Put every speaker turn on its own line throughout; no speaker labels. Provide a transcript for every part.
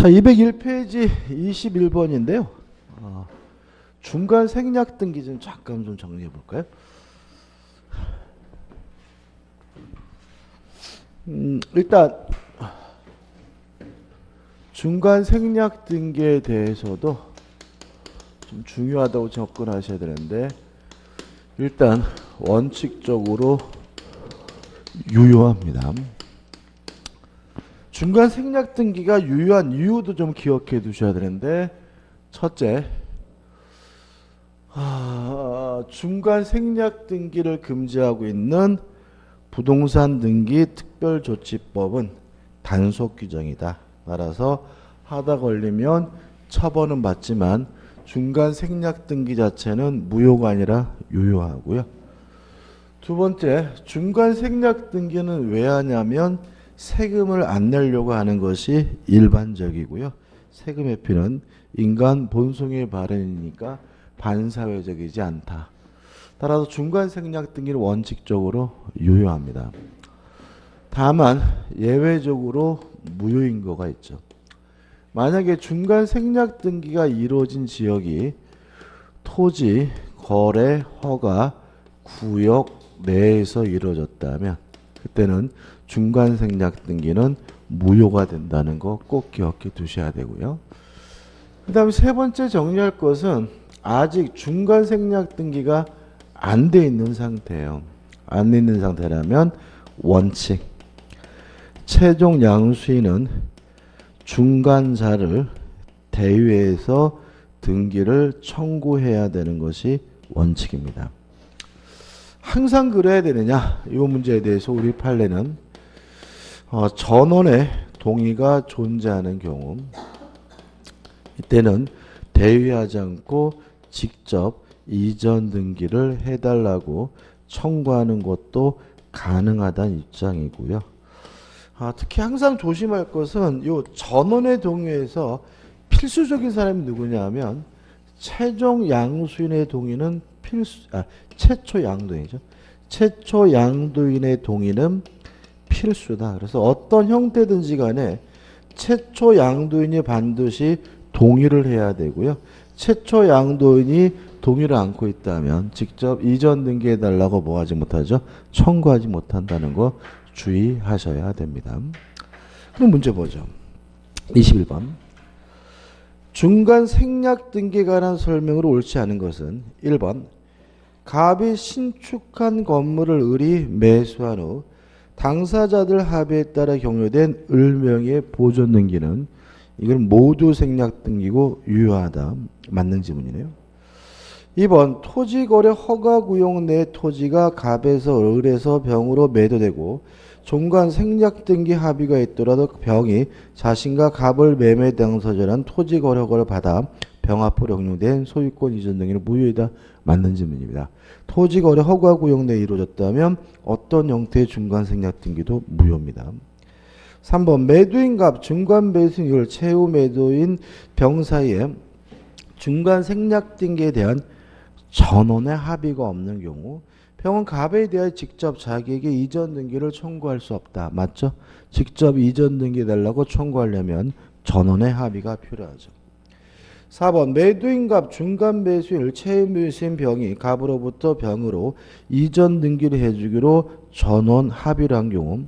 자, 201페이지 21번인데요. 중간 생략 등기 좀 잠깐 좀 정리해 볼까요? 일단 중간 생략 등기에 대해서도 좀 중요하다고 접근하셔야 되는데, 일단 원칙적으로 유효합니다. 중간 생략 등기가 유효한 이유도 좀 기억해 두셔야 되는데, 첫째, 중간 생략 등기를 금지하고 있는 부동산 등기 특별조치법은 단속 규정이다. 따라서 하다 걸리면 처벌은 받지만 중간 생략 등기 자체는 무효가 아니라 유효하고요. 두 번째, 중간 생략 등기는 왜 하냐면 세금을 안 내려고 하는 것이 일반적이고요. 세금 회피는 인간 본성의 발현이니까 반사회적이지 않다. 따라서 중간 생략 등기는 원칙적으로 유효합니다. 다만 예외적으로 무효인 거가 있죠. 만약에 중간 생략 등기가 이루어진 지역이 토지, 거래, 허가, 구역 내에서 이루어졌다면 그때는 중간 생략 등기는 무효가 된다는 거 꼭 기억해 두셔야 되고요. 그 다음에 세 번째 정리할 것은 아직 중간 생략 등기가 안 돼 있는 상태예요. 안 돼 있는 상태라면 원칙, 최종 양수인은 중간자를 대위에서 등기를 청구해야 되는 것이 원칙입니다. 항상 그래야 되느냐? 이 문제에 대해서 우리 판례는 전원의 동의가 존재하는 경우, 이때는 대위하지 않고 직접 이전 등기를 해달라고 청구하는 것도 가능하다는 입장이고요. 특히 항상 조심할 것은 이 전원의 동의에서 필수적인 사람이 누구냐면 최종 양수인의 동의는 최초 양도인이죠. 최초 양도인의 동의는 필수다. 그래서 어떤 형태든지 간에 최초 양도인이 반드시 동의를 해야 되고요. 최초 양도인이 동의를 않고 있다면 직접 이전 등기해달라고 뭐 하지 못하죠? 청구하지 못한다는 거 주의하셔야 됩니다. 그럼 문제 보죠. 21번. 중간 생략 등기에 관한 설명으로 옳지 않은 것은 1번. 갑이 신축한 건물을 을이 매수한 후 당사자들 합의에 따라 경료된 을명의 보존 등기는 이건 모두 생략 등기고 유효하다. 맞는 지문이네요. 2번. 토지거래 허가구역 내 토지가 갑에서 을에서 병으로 매도되고 중간 생략 등기 합의가 있더라도 병이 자신과 갑을 매매 당사자란 토지거래 허가를 받아 병 앞으로 영용된 소유권 이전 등기는 무효이다. 맞는 질문입니다. 토지거래 허가구역 내에 이루어졌다면 어떤 형태의 중간 생략 등기도 무효입니다. 3번. 매도인 갑, 중간 매수인 을, 최후 매도인 병 사이에 중간 생략 등기에 대한 전원의 합의가 없는 경우 병은 갑에 대해 직접 자기에게 이전 등기를 청구할 수 없다. 맞죠? 직접 이전 등기 달라고 청구하려면 전원의 합의가 필요하죠. 4번. 매도인 갑, 중간 매수인, 최후 매수인 병이 갑으로부터 병으로 이전 등기를 해주기로 전원 합의를 한 경우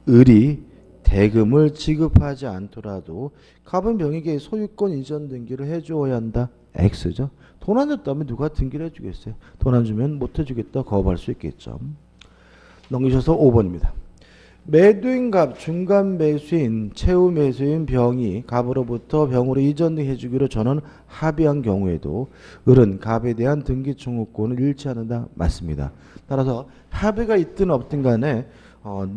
을이 대금을 지급하지 않더라도 갑은 병에게 소유권 이전 등기를 해주어야 한다. X죠. 돈 안 줬다면 누가 등기를 해주겠어요? 돈 안 주면 못 해주겠다. 거부할 수 있겠죠. 넘기셔서 5번입니다. 매도인 갑, 중간 매수인, 최후 매수인 병이 갑으로부터 병으로 이전 등기 해주기로 전원 합의한 경우에도 을은 갑에 대한 등기 청구권을 잃지 않는다. 맞습니다. 따라서 합의가 있든 없든 간에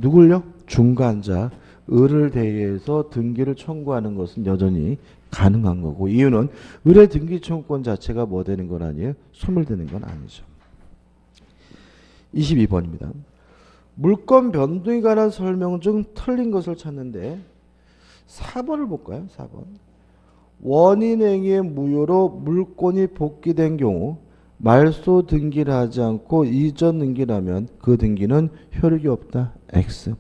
누굴요? 중간자 을을 대해서 등기를 청구하는 것은 여전히 가능한 거고, 이유는 을의 등기 청구권 자체가 뭐 되는 건 아니에요? 소멸되는 건 아니죠. 22번입니다. 물권 변동에 관한 설명 중 틀린 것을 찾는데 4번을 볼까요? 4번. 원인행위의 무효로 물권이 복귀된 경우 말소 등기를 하지 않고 이전 등기를 하면 그 등기는 효력이 없다. X.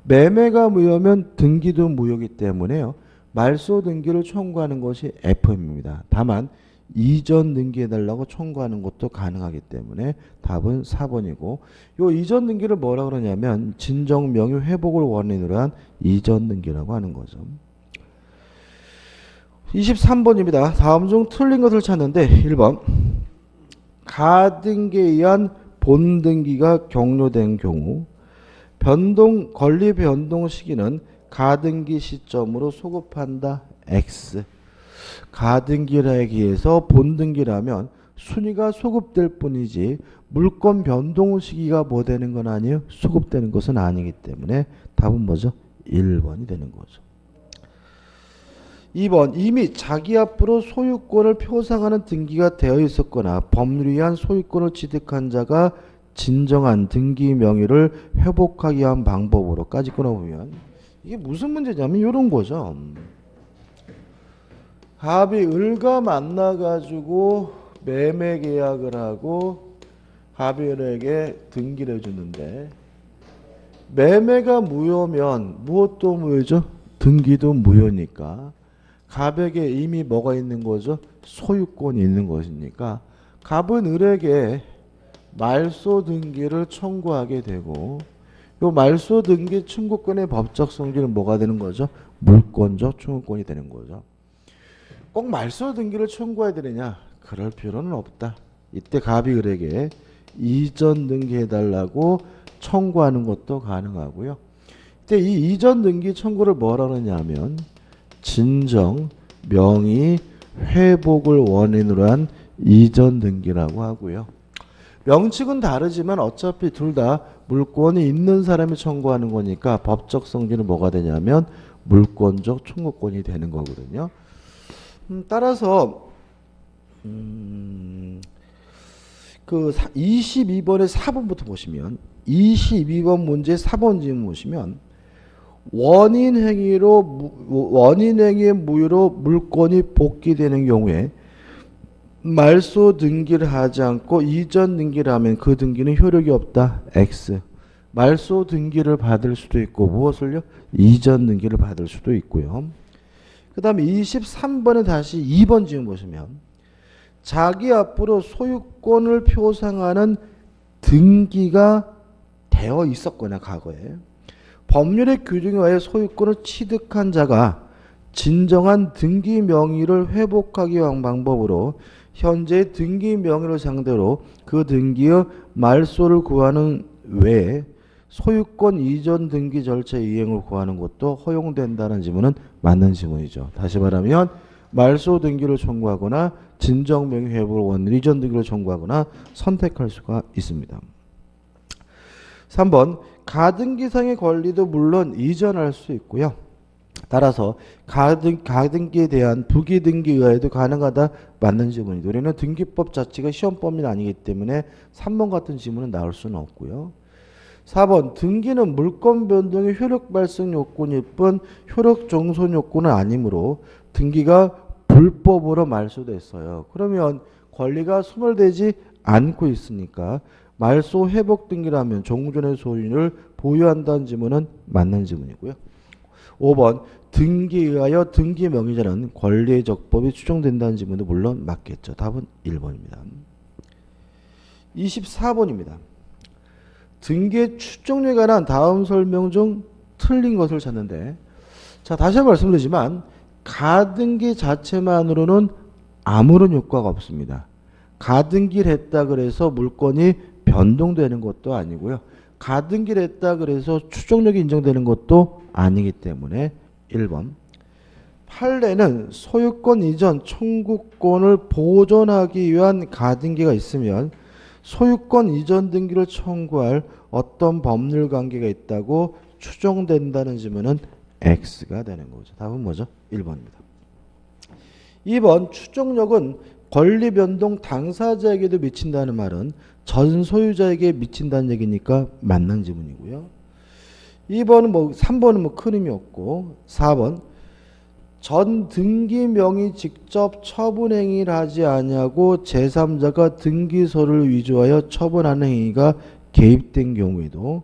매매가 무효면 등기도 무효이기 때문에요. 말소 등기를 청구하는 것이 FM입니다. 다만 이전 등기해달라고 청구하는 것도 가능하기 때문에 답은 4번이고 요 이전 등기를 뭐라 그러냐면 진정 명의 회복을 원인으로 한 이전 등기라고 하는 거죠. 23번입니다. 다음 중 틀린 것을 찾는데 1번 가등기에 의한 본등기가 격려된 경우 권리 변동 시기는 가등기 시점으로 소급한다. X. 가등기라기 위해서 본등기라면 순위가 소급될 뿐이지 물권 변동 시기가 뭐 되는 건 아니에요? 소급되는 것은 아니기 때문에 답은 뭐죠? 1번이 되는 거죠. 2번 이미 자기 앞으로 소유권을 표상하는 등기가 되어 있었거나 법률에 의한 소유권을 취득한 자가 진정한 등기 명의를 회복하기 위한 방법으로까지 끊어보면 이게 무슨 문제냐면 이런 거죠. 갑이 을과 만나가지고 매매 계약을 하고 갑이 을에게 등기를 해주는데 매매가 무효면 무엇도 무효죠? 등기도 무효니까 갑에게 이미 뭐가 있는 거죠? 소유권이 있는 것이니까 갑은 을에게 말소 등기를 청구하게 되고 요 말소 등기 청구권의 법적 성질은 뭐가 되는 거죠? 물권적 청구권이 되는 거죠. 꼭 말소 등기를 청구해야 되느냐? 그럴 필요는 없다. 이때 갑이 을에게 이전 등기해달라고 청구하는 것도 가능하고요. 이때 이 이전 등기 청구를 뭐라 그러냐면 진정 명의 회복을 원인으로 한 이전 등기라고 하고요. 명칭은 다르지만 어차피 둘 다 물권이 있는 사람이 청구하는 거니까 법적 성질은 뭐가 되냐면 물권적 청구권이 되는 거거든요. 따라서 그 22번의 4번부터 보시면 22번 문제 4번 질문 보시면 원인 행위의 무효로 물권이 복귀되는 경우에 말소 등기를 하지 않고 이전 등기를 하면 그 등기는 효력이 없다. X. 말소 등기를 받을 수도 있고 무엇을요? 이전 등기를 받을 수도 있고요. 그 다음에 23번에 다시 2번 지금 보시면 자기 앞으로 소유권을 표상하는 등기가 되어 있었거나 과거에 법률의 규정에 의해 소유권을 취득한 자가 진정한 등기 명의를 회복하기 위한 방법으로 현재 등기 명의를 상대로 그 등기의 말소를 구하는 외에 소유권 이전 등기 절차 이행을 구하는 것도 허용된다는 지문은 맞는 지문이죠. 다시 말하면 말소 등기를 청구하거나 진정 명의 회복을 원인 이전 등기를 청구하거나 선택할 수가 있습니다. 3번 가등기상의 권리도 물론 이전할 수 있고요. 따라서 가등기에 대한 부기등기 의아에도 가능하다. 맞는 지문이죠. 우리는 등기법 자체가 시험법이 아니기 때문에 3번 같은 지문은 나올 수는 없고요. 4번 등기는 물권 변동의 효력 발생 요건일 뿐 효력 종손 요건은 아니므로 등기가 불법으로 말소됐어요. 그러면 권리가 소멸되지 않고 있으니까 말소 회복 등기라면 종전의 소유를 보유한다는 지문은 맞는 지문이고요. 5번 등기에 의하여 등기 명의자는 권리의 적법이 추정된다는 지문도 물론 맞겠죠. 답은 1번입니다. 24번입니다. 등기의 추정료에 관한 다음 설명 중 틀린 것을 찾는데 자 다시 한번 말씀드리지만 가등기 자체만으로는 아무런 효과가 없습니다. 가등기를 했다 그래서 물권이 변동되는 것도 아니고요. 가등기를 했다 그래서 추정력이 인정되는 것도 아니기 때문에 1번 판례는 소유권 이전 청구권을 보존하기 위한 가등기가 있으면 소유권 이전 등기를 청구할 어떤 법률 관계가 있다고 추정된다는 지문은 X가 되는 거죠. 답은 뭐죠? 1번입니다. 2번 추정력은 권리 변동 당사자에게도 미친다는 말은 전 소유자에게 미친다는 얘기니까 맞는 지문이고요. 2번은 3번은 큰 의미 없고 4번 전 등기 명의 직접 처분 행위를 하지 아니하고 제3자가 등기소를 위조하여 처분하는 행위가 개입된 경우에도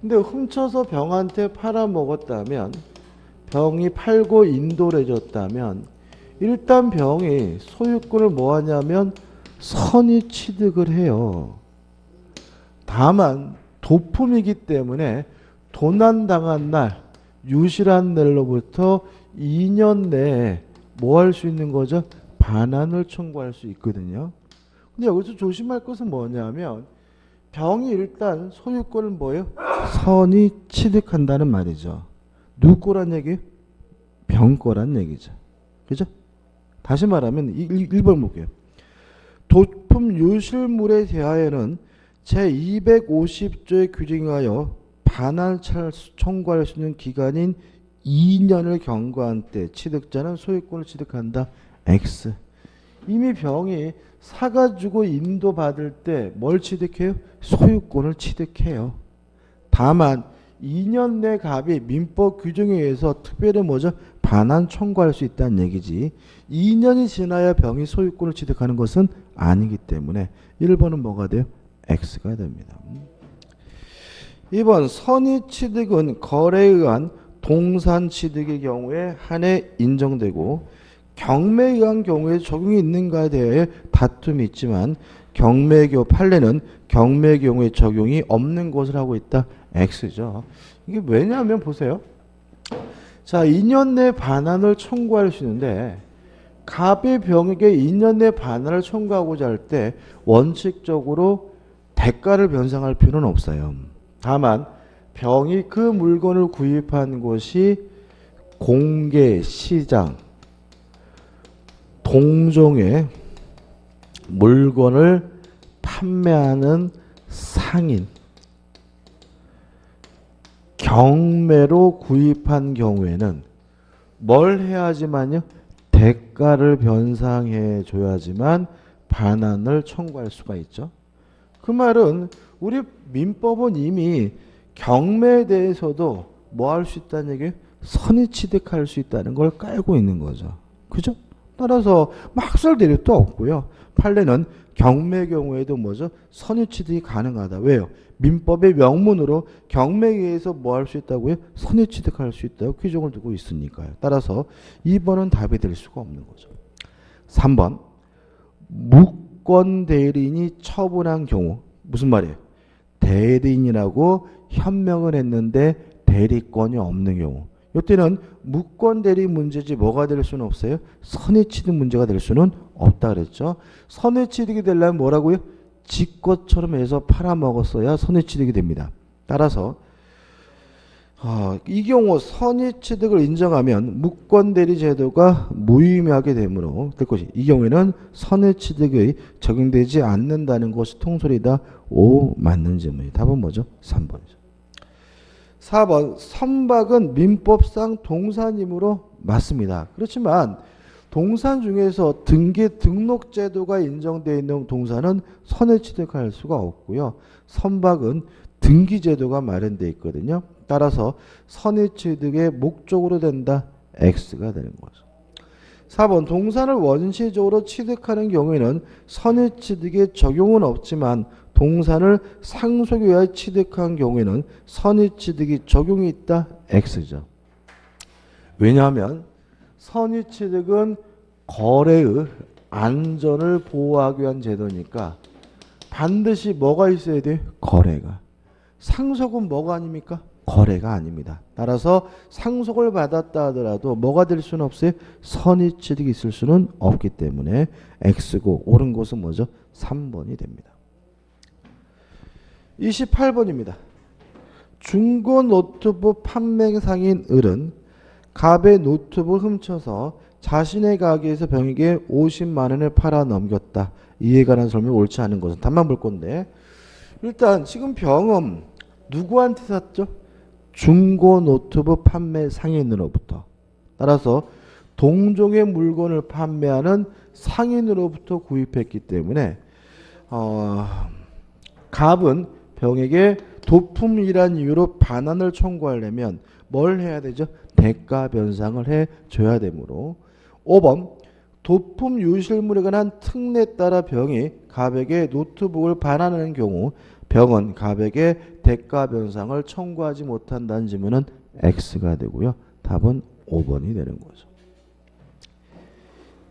근데 훔쳐서 병한테 팔아먹었다면, 병이 팔고 인도를 해줬다면, 일단 병이 소유권을 뭐 하냐면 선의 취득을 해요. 다만 도품이기 때문에 도난당한 날, 유실한 날로부터 2년 내에 뭐 할 수 있는 거죠? 반환을 청구할 수 있거든요. 근데 여기서 조심할 것은 뭐냐면 병이 일단 소유권을 뭐예요? 선이 취득한다는 말이죠. 누구 거란 얘기예요? 병 거란 얘기죠. 그죠? 다시 말하면 1번 볼게요. 도품 유실물에 대하여는 제250조의 규정에 하여 반환을 청구할 수 있는 기간인 2년을 경과한 때 취득자는 소유권을 취득한다. X. 이미 병이 사가지고 인도받을 때 뭘 취득해요? 소유권을 취득해요. 다만 2년 내 갑이 민법 규정에 의해서 특별히 뭐죠? 반환 청구할 수 있다는 얘기지. 2년이 지나야 병이 소유권을 취득하는 것은 아니기 때문에 1번은 뭐가 돼요? X가 됩니다. 2번 선의 취득은 거래에 의한 동산 취득의 경우에 한해 인정되고 경매에 의한 경우에 적용이 있는가에 대해 다툼이 있지만 판례는 경매의 경우에 적용이 없는 것을 하고 있다. X죠. 이게 왜냐하면 보세요. 자, 2년 내 반환을 청구할 수 있는데 갑이 병에게 2년 내 반환을 청구하고자 할 때 원칙적으로 대가를 변상할 필요는 없어요. 다만 병이 그 물건을 구입한 곳이 공개, 시장, 동종의 물건을 판매하는 상인, 경매로 구입한 경우에는 뭘 해야지만요? 대가를 변상해 줘야지만 반환을 청구할 수가 있죠. 그 말은 우리 민법은 이미 경매에 대해서도 뭐 할 수 있다는 얘기예요? 선의 취득할 수 있다는 걸 깔고 있는 거죠. 그죠? 따라서 학설 대립도 없고요. 판례는 경매의 경우에도 뭐죠? 선의 취득이 가능하다. 왜요? 민법의 명문으로 경매에 의해서 뭐 할 수 있다고요? 선의 취득할 수 있다고 규정을 두고 있으니까요. 따라서 2번은 답이 될 수가 없는 거죠. 3번 무권 대리인이 처분한 경우 무슨 말이에요? 대리인이라고 현명을 했는데 대리권이 없는 경우 이때는 무권 대리 문제지 뭐가 될 수는 없어요? 선의 취득 문제가 될 수는 없다 그랬죠. 선의 취득이 되려면 뭐라고요? 지 것처럼 해서 팔아먹었어야 선의 취득이 됩니다. 따라서 이 경우 선의 취득을 인정하면 무권 대리 제도가 무의미하게 되므로 될 것이 이 경우에는 선의 취득이 적용되지 않는다는 것이 통설이다. 오 맞는 질문이 답은 뭐죠? 3번이죠. 4번 선박은 민법상 동산이므로 맞습니다. 그렇지만 동산 중에서 등록 제도가 인정되어 있는 동산은 선의 취득할 수가 없고요. 선박은 등기 제도가 마련되어 있거든요. 따라서 선의 취득의 목적으로 된다. X가 되는 거죠. 4번 동산을 원시적으로 취득하는 경우에는 선의 취득에 적용은 없지만 동산을 상속에 의해 취득한 경우에는 선의 취득이 적용이 있다. X죠. 왜냐하면 선의 취득은 거래의 안전을 보호하기 위한 제도니까 반드시 뭐가 있어야 돼요? 거래가. 상속은 뭐가 아닙니까? 거래가 아닙니다. 따라서 상속을 받았다 하더라도 뭐가 될 수는 없어요? 선의 취득이 있을 수는 없기 때문에 X고 옳은 것은 뭐죠? 3번이 됩니다. 28번입니다. 중고 노트북 판매 상인 을은 갑의 노트북을 훔쳐서 자신의 가게에서 병에게 50만 원을 팔아 넘겼다. 이에 관한 설명이 옳지 않은 것은 답만 볼 건데 일단 지금 병은 누구한테 샀죠? 중고 노트북 판매 상인으로부터. 따라서 동종의 물건을 판매하는 상인으로부터 구입했기 때문에 갑은 병에게 도품이란 이유로 반환을 청구하려면 뭘 해야 되죠? 대가 변상을 해줘야 되므로 5번 도품 유실물에 관한 특례에 따라 병이 갑에게 노트북을 반환하는 경우 병은 갑에게 대가 변상을 청구하지 못한다는 질문은 X가 되고요. 답은 5번이 되는 거죠.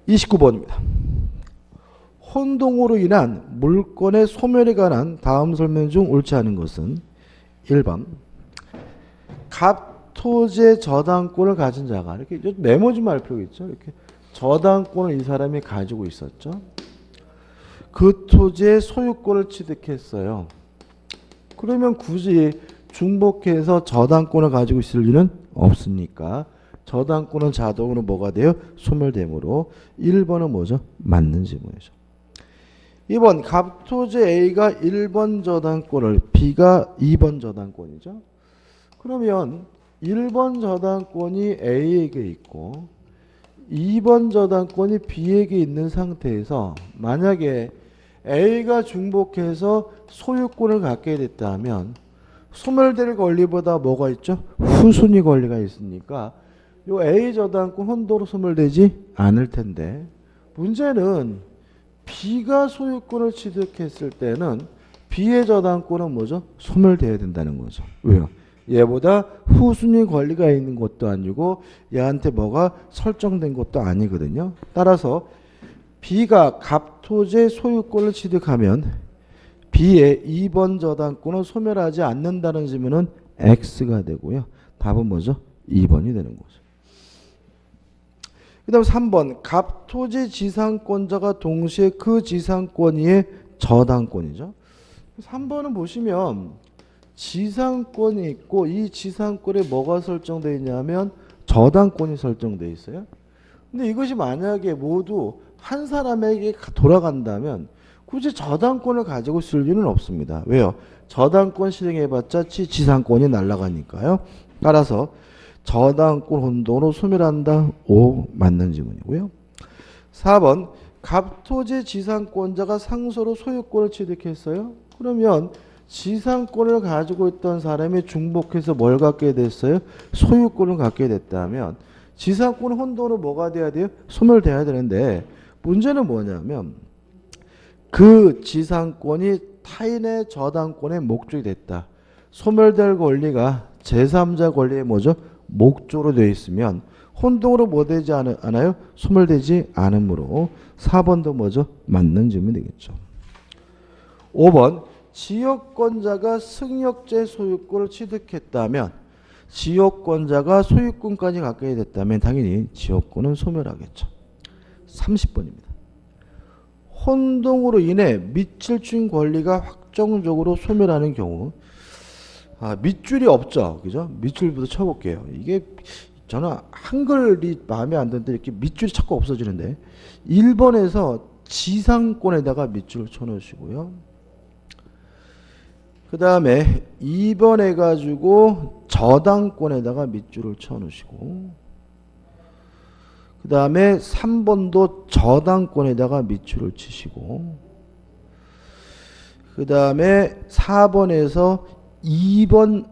29번입니다. 혼동으로 인한 물건의 소멸에 관한 다음 설명 중 옳지 않은 것은 1번 갑토지의 저당권을 가진 자가 이렇게 메모 좀 할 필요가 있죠. 이렇게 저당권을 이 사람이 가지고 있었죠. 그 토지의 소유권을 취득했어요. 그러면 굳이 중복해서 저당권을 가지고 있을 리는 없으니까 저당권은 자동으로 뭐가 돼요? 소멸되므로 1번은 뭐죠? 맞는 질문이죠. 2번 갑토지 A가 1번 저당권을 B가 2번 저당권이죠. 그러면 1번 저당권이 A에게 있고 2번 저당권이 B에게 있는 상태에서 만약에 A가 중복해서 소유권을 갖게 됐다면 소멸될 권리보다 뭐가 있죠? 후순위 권리가 있으니까 요 A 저당권 혼도로 소멸되지 않을 텐데 문제는 B가 소유권을 취득했을 때는 B의 저당권은 뭐죠? 소멸돼야 된다는 거죠. 왜요? 얘보다 후순위 권리가 있는 것도 아니고 얘한테 뭐가 설정된 것도 아니거든요. 따라서 B가 갑토지의 소유권을 취득하면 B의 2번 저당권은 소멸하지 않는다는 질문은 X가 되고요. 답은 뭐죠? 2번이 되는 거죠. 그 다음 3번 갑토지 지상권자가 동시에 그 지상권 위에 저당권이죠. 3번은 보시면 지상권이 있고 이 지상권에 뭐가 설정되어 있냐면 저당권이 설정되어 있어요. 근데 이것이 만약에 모두 한 사람에게 돌아간다면 굳이 저당권을 가지고 쓸 이유는 없습니다. 왜요? 저당권 실행해봤자 지상권이 날아가니까요. 따라서 저당권 혼동으로 소멸한다. 5 맞는 질문이고요. 4번 갑토지 지상권자가 상소로 소유권을 취득했어요. 그러면 지상권을 가지고 있던 사람이 중복해서 뭘 갖게 됐어요? 소유권을 갖게 됐다면 지상권 혼동으로 뭐가 돼야 돼요? 소멸돼야 되는데 문제는 뭐냐면 그 지상권이 타인의 저당권의 목적이 됐다. 소멸될 권리가 제3자 권리의 뭐죠? 목적으로 되어 있으면 혼동으로 뭐 되지 않아요? 소멸되지 않으므로 4번도 뭐죠? 맞는 질문이 되겠죠. 5번 지역권자가 승역제 소유권을 취득했다면 지역권자가 소유권까지 갖게 됐다면 당연히 지역권은 소멸하겠죠. 30번입니다. 혼동으로 인해 밑줄 친 권리가 확정적으로 소멸하는 경우 밑줄이 없죠. 그죠? 밑줄부터 쳐볼게요. 이게 저는 한글이 마음에 안 드는데 이렇게 밑줄이 자꾸 없어지는데 1번에서 지상권에다가 밑줄을 쳐놓으시고요. 그 다음에 2번 해가지고 저당권에다가 밑줄을 쳐놓으시고 그 다음에 3번도 저당권에다가 밑줄을 치시고 그 다음에 4번에서 2번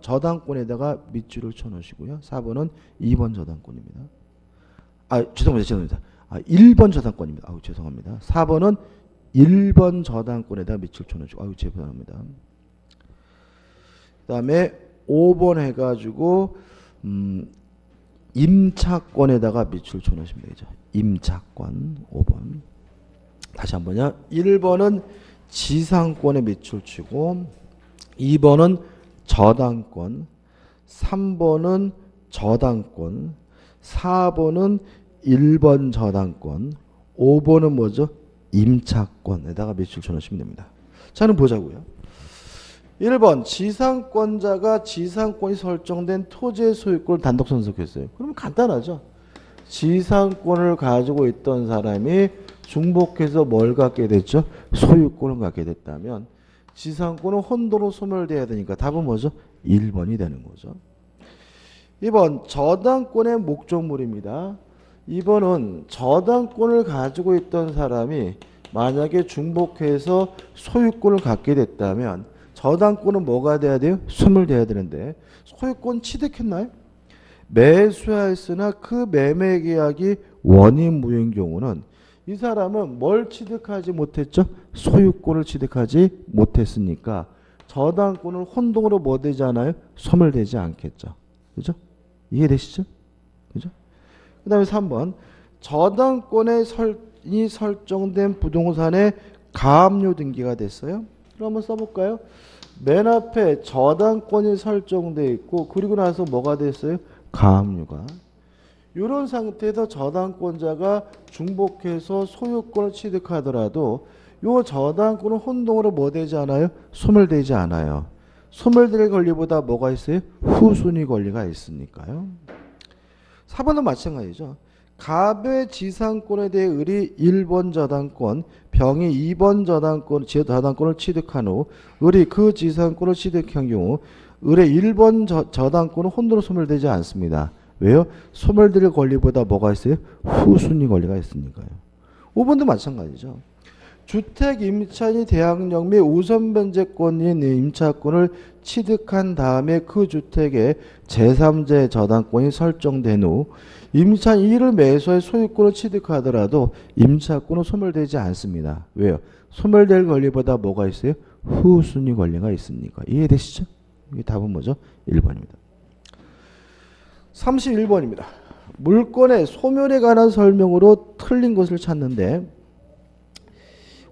저당권에다가 밑줄을 쳐놓으시고요. 4번은 2번 저당권입니다. 죄송합니다. 1번 저당권입니다. 죄송합니다. 4번은 1번 저당권에다 밑줄 쳐놓으시고 죄송합니다. 그 다음에 5번 해가지고 임차권에다가 밑줄 쳐놓으시면 되죠. 임차권 5번. 다시 한번요. 1번은 지상권에 밑줄 치고 2번은 저당권 3번은 저당권 4번은 1번 저당권 5번은 뭐죠? 임차권에다가 밑줄 쳐놓으시면 됩니다. 자, 그럼 보자고요. 1번 지상권자가 지상권이 설정된 토지의 소유권을 단독 선속했어요. 그러면 간단하죠. 지상권을 가지고 있던 사람이 중복해서 뭘 갖게 됐죠? 소유권을 갖게 됐다면 지상권은 혼도로 소멸돼야 되니까 답은 뭐죠? 1번이 되는 거죠. 2번 저당권의 목적물입니다. 2번은 저당권을 가지고 있던 사람이 만약에 중복해서 소유권을 갖게 됐다면 저당권은 뭐가 돼야 돼요? 소멸돼야 되는데 소유권 취득했나요? 매수하였으나 그 매매 계약이 원인 무효인 경우는 이 사람은 뭘 취득하지 못했죠? 소유권을 취득하지 못했으니까 저당권을 혼동으로 뭐 되지 않아요? 소멸되지 않겠죠. 그죠? 이해되시죠? 그죠? 그 다음에 3번. 저당권에 설정된 부동산의 가압류 등기가 됐어요. 그럼 한번 써볼까요? 맨 앞에 저당권이 설정되어 있고 그리고 나서 뭐가 됐어요? 가압류가. 이런 상태에서 저당권자가 중복해서 소유권을 취득하더라도 이 저당권은 혼동으로 뭐 되지 않아요? 소멸되지 않아요. 소멸될 권리보다 뭐가 있어요? 후순위 권리가 있으니까요. 4번도 마찬가지죠. 갑의 지상권에 대해 을이 1번 저당권, 병이 2번 저당권을 취득한 후 을이 그 지상권을 취득한 경우 을의 1번 저당권은 혼돈으로 소멸되지 않습니다. 왜요? 소멸될 권리보다 뭐가 있어요? 후순위 권리가 있으니까요. 5번도 마찬가지죠. 주택 임차인이 대항력 및 우선 변제권인 임차권을 취득한 다음에 그 주택에 제3자 저당권이 설정된 후 임차인 1을 매수해 소유권을 취득하더라도 임차권은 소멸되지 않습니다. 왜요? 소멸될 권리보다 뭐가 있어요? 후순위 권리가 있으니까. 이해되시죠? 이 답은 뭐죠? 1번입니다. 31번입니다. 물권의 소멸에 관한 설명으로 틀린 것을 찾는데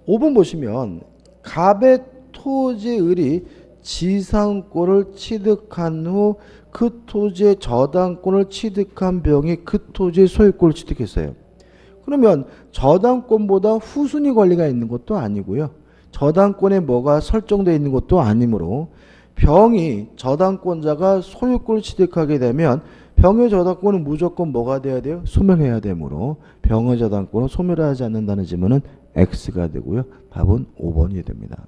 5번 보시면 갑의 토지 을이 지상권을 취득한 후 그 토지의 저당권을 취득한 병이 그 토지의 소유권을 취득했어요. 그러면 저당권보다 후순위 권리가 있는 것도 아니고요. 저당권에 뭐가 설정되어 있는 것도 아니므로 병이 저당권자가 소유권을 취득하게 되면 병의 저당권은 무조건 뭐가 돼야 돼요? 소멸해야 되므로 병의 저당권은 소멸하지 않는다는 지문은 X가 되고요. 답은 5번이 됩니다.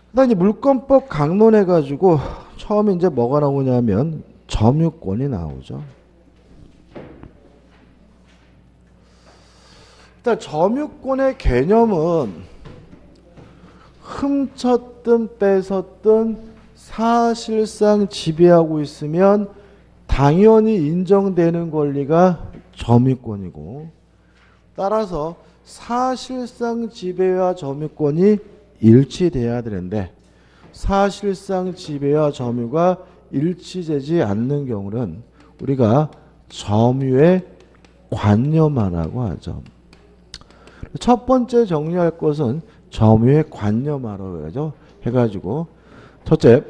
그다음 이제 물권법 강론해가지고 처음에 이제 뭐가 나오냐면 점유권이 나오죠. 일단 점유권의 개념은 훔쳤든 뺏었든 사실상 지배하고 있으면 당연히 인정되는 권리가 점유권이고 따라서 사실상 지배와 점유권이 일치돼야 되는데 사실상 지배와 점유가 일치되지 않는 경우는 우리가 점유의 관념화라고 하죠. 첫 번째 정리할 것은 점유의 관념화라고 하죠. 해가지고 첫째,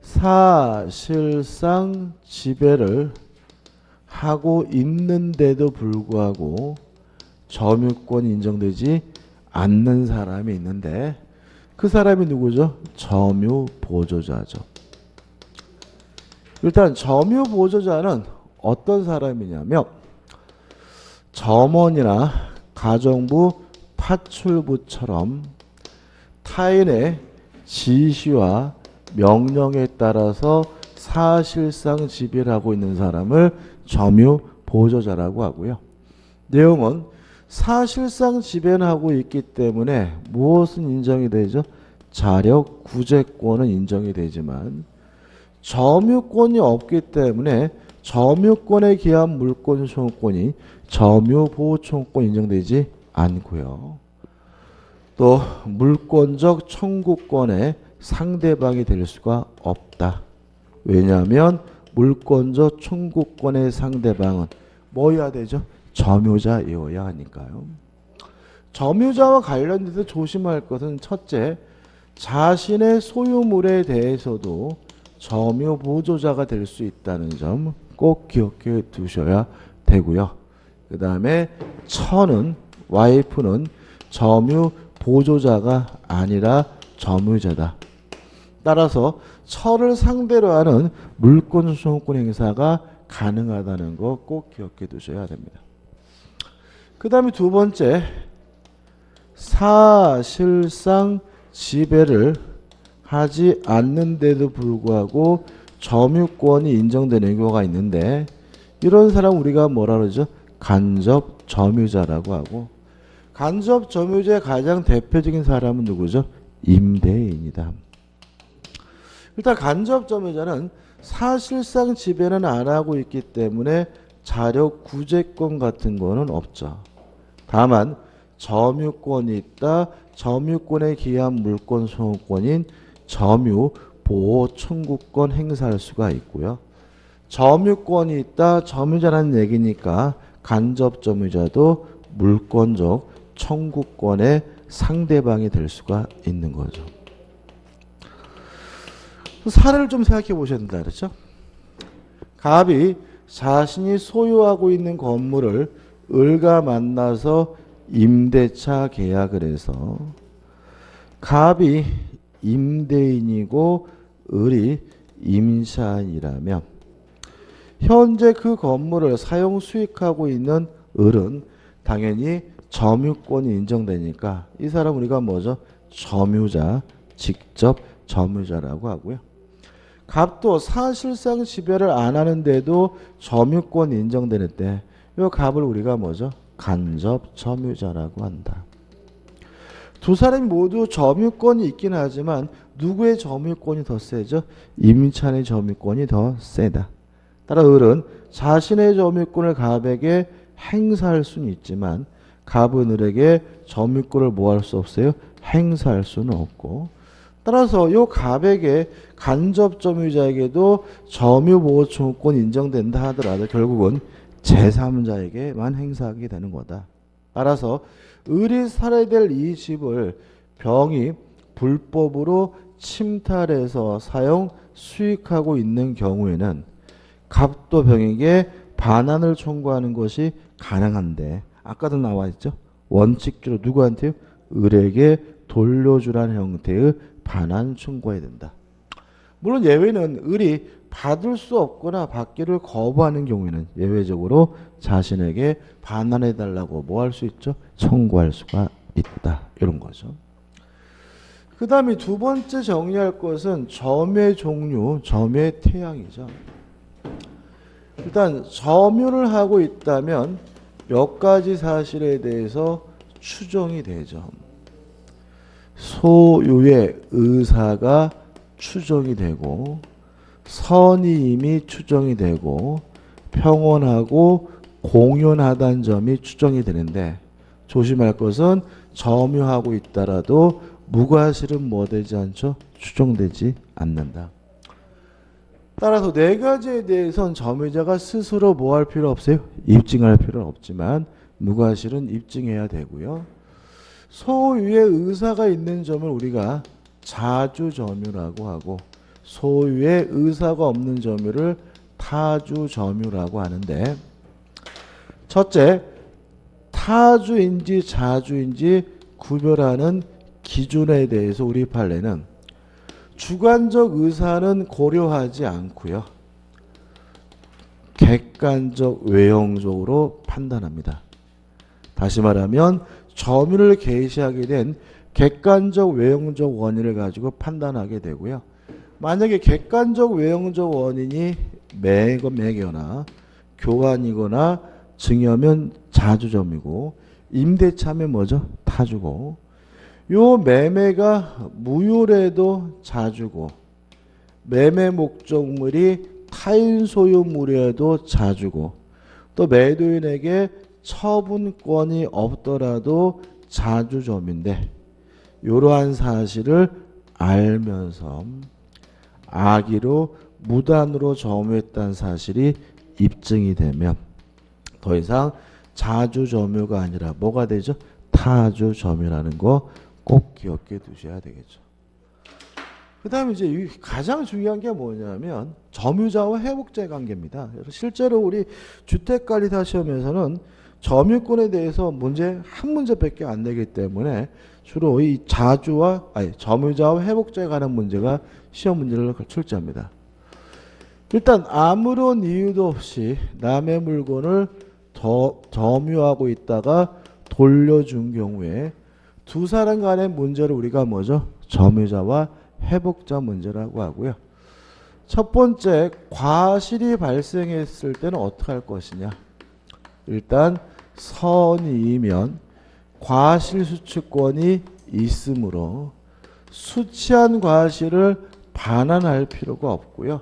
사실상 지배를 하고 있는데도 불구하고 점유권이 인정되지 않는 사람이 있는데 그 사람이 누구죠? 점유 보조자죠. 일단 점유 보조자는 어떤 사람이냐면 점원이나 가정부, 파출부처럼 타인의 지시와 명령에 따라서 사실상 지배를 하고 있는 사람을 점유 보조자라고 하고요. 내용은 사실상 지배는 하고 있기 때문에 무엇은 인정이 되죠? 자력 구제권은 인정이 되지만 점유권이 없기 때문에 점유권에 기한 물권 소유권이 점유보호청구권 인정되지 않고요. 또 물권적 청구권의 상대방이 될 수가 없다. 왜냐하면 물권적 청구권의 상대방은 뭐여야 되죠? 점유자이어야 하니까요. 점유자와 관련돼서 조심할 것은 첫째, 자신의 소유물에 대해서도 점유 보조자가 될 수 있다는 점 꼭 기억해 두셔야 되고요. 그 다음에 처는 와이프는 점유 보조자가 아니라 점유자다. 따라서 처를 상대로 하는 물권 소유권 행사가 가능하다는 거 꼭 기억해 두셔야 됩니다. 그 다음에 두 번째, 사실상 지배를 하지 않는데도 불구하고 점유권이 인정되는 경우가 있는데 이런 사람 우리가 뭐라 그러죠? 간접 점유자라고 하고 간접 점유자의 가장 대표적인 사람은 누구죠? 임대인이다. 일단 간접 점유자는 사실상 지배는 안 하고 있기 때문에 자력 구제권 같은 거는 없죠. 다만 점유권이 있다. 점유권에 기한 물권 소유권인 점유 보호 청구권 행사할 수가 있고요. 점유권이 있다. 점유자라는 얘기니까 간접 점유자도 물권적 청구권의 상대방이 될 수가 있는 거죠. 사례를 좀 생각해 보셔야 된다 그랬죠. 갑이 자신이 소유하고 있는 건물을 을과 만나서 임대차 계약을 해서 갑이 임대인이고 을이 임차인이라면 현재 그 건물을 사용 수익하고 있는 을은 당연히 점유권이 인정되니까 이 사람 우리가 뭐죠? 점유자, 직접 점유자라고 하고요. 갑도 사실상 지배를 안 하는데도 점유권 인정되는데 이 갑을 우리가 뭐죠? 간접 점유자라고 한다. 두 사람이 모두 점유권이 있긴 하지만 누구의 점유권이 더 세죠? 임차인의 점유권이 더 세다. 따라 을은 자신의 점유권을 갑에게 행사할 수는 있지만 갑은 을에게 점유권을 뭐 할 수 없어요? 행사할 수는 없고 따라서 이 갑에게 간접 점유자에게도 점유보호청구권 인정된다 하더라도 결국은 제3자에게만 행사하게 되는 거다. 따라서 을이 살아야 될 이 집을 병이 불법으로 침탈해서 사용 수익하고 있는 경우에는 갑도 병에게 반환을 청구하는 것이 가능한데 아까도 나와 있죠. 원칙적으로 누구한테요? 을에게 돌려주라는 형태의 반환 청구해야 된다. 물론 예외는 을이 받을 수 없거나 받기를 거부하는 경우에는 예외적으로 자신에게 반환해달라고 뭐 할 수 있죠? 청구할 수가 있다. 이런 거죠. 그 다음에 두 번째 정리할 것은 점유의 종류, 점유의 태양이죠. 일단 점유를 하고 있다면 몇 가지 사실에 대해서 추정이 되죠. 소유의 의사가 추정이 되고 선의임이 추정이 되고 평온하고 공연하다는 점이 추정이 되는데 조심할 것은 점유하고 있다라도 무과실은 뭐 되지 않죠? 추정되지 않는다. 따라서 네 가지에 대해서는 점유자가 스스로 뭐 할 필요 없어요? 입증할 필요는 없지만 무과실은 입증해야 되고요. 소유의 의사가 있는 점을 우리가 자주점유라고 하고 소유의 의사가 없는 점유를 타주점유라고 하는데 첫째, 타주인지 자주인지 구별하는 기준에 대해서 우리 판례는 주관적 의사는 고려하지 않고요. 객관적 외형적으로 판단합니다. 다시 말하면 점유를 개시하게 된 객관적 외형적 원인을 가지고 판단하게 되고요. 만약에 객관적 외형적 원인이 매거나 교환이거나 증여면 자주점이고 임대차면 뭐죠? 타주고 요 매매가 무효래도 자주고 매매 목적물이 타인 소유물이라도 자주고 또 매도인에게 처분권이 없더라도 자주점인데 이러한 사실을 알면서 악의로 무단으로 점유했다는 사실이 입증이 되면 더 이상 자주점유가 아니라 뭐가 되죠? 타주점유라는 거 꼭 기억해 두셔야 되겠죠. 그 다음에 이제 가장 중요한 게 뭐냐면 점유자와 회복자의 관계입니다. 실제로 우리 주택관리사 시험에서는 점유권에 대해서 한 문제밖에 안 내기 때문에 주로 이 점유자와 회복자에 관한 문제가 시험 문제를 출제합니다. 일단 아무런 이유도 없이 남의 물건을 점유하고 있다가 돌려준 경우에 두 사람 간의 문제를 우리가 뭐죠? 점유자와 회복자 문제라고 하고요. 첫 번째, 과실이 발생했을 때는 어떻게 할 것이냐? 일단 선의이면 과실수취권이 있으므로 수취한 과실을 반환할 필요가 없고요.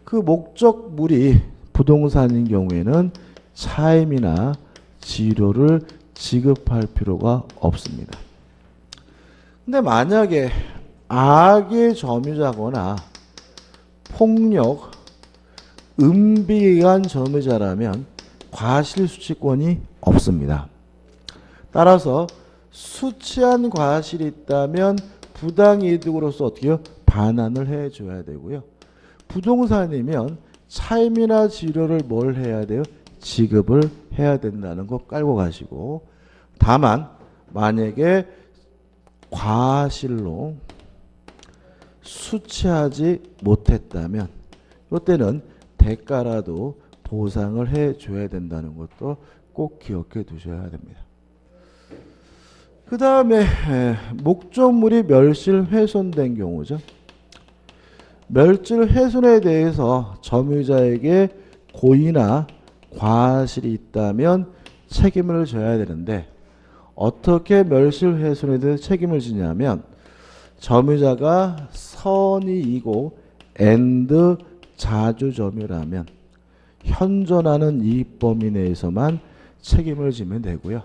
그 목적물이 부동산인 경우에는 차임이나 지료를 지급할 필요가 없습니다. 근데 만약에 악의 점유자거나 폭력, 은비에 의한 점유자라면 과실수취권이 없습니다. 따라서 수취한 과실이 있다면 부당이득으로서 어떻게 해요? 반환을 해줘야 되고요. 부동산이면 차임이나 지료를 뭘 해야 돼요? 지급을 해야 된다는 거 깔고 가시고, 다만 만약에 과실로 수취하지 못했다면 이때는 대가라도 보상을 해줘야 된다는 것도 꼭 기억해 두셔야 됩니다. 그 다음에 목적물이 멸실 훼손된 경우죠. 멸실 훼손에 대해서 점유자에게 고의나 과실이 있다면 책임을 져야 되는데 어떻게 멸실 훼손에 대해서 책임을 지냐면 점유자가 선의이고 and 자주점유라면 현존하는 이익 범위 내에서만 책임을 지면 되고요.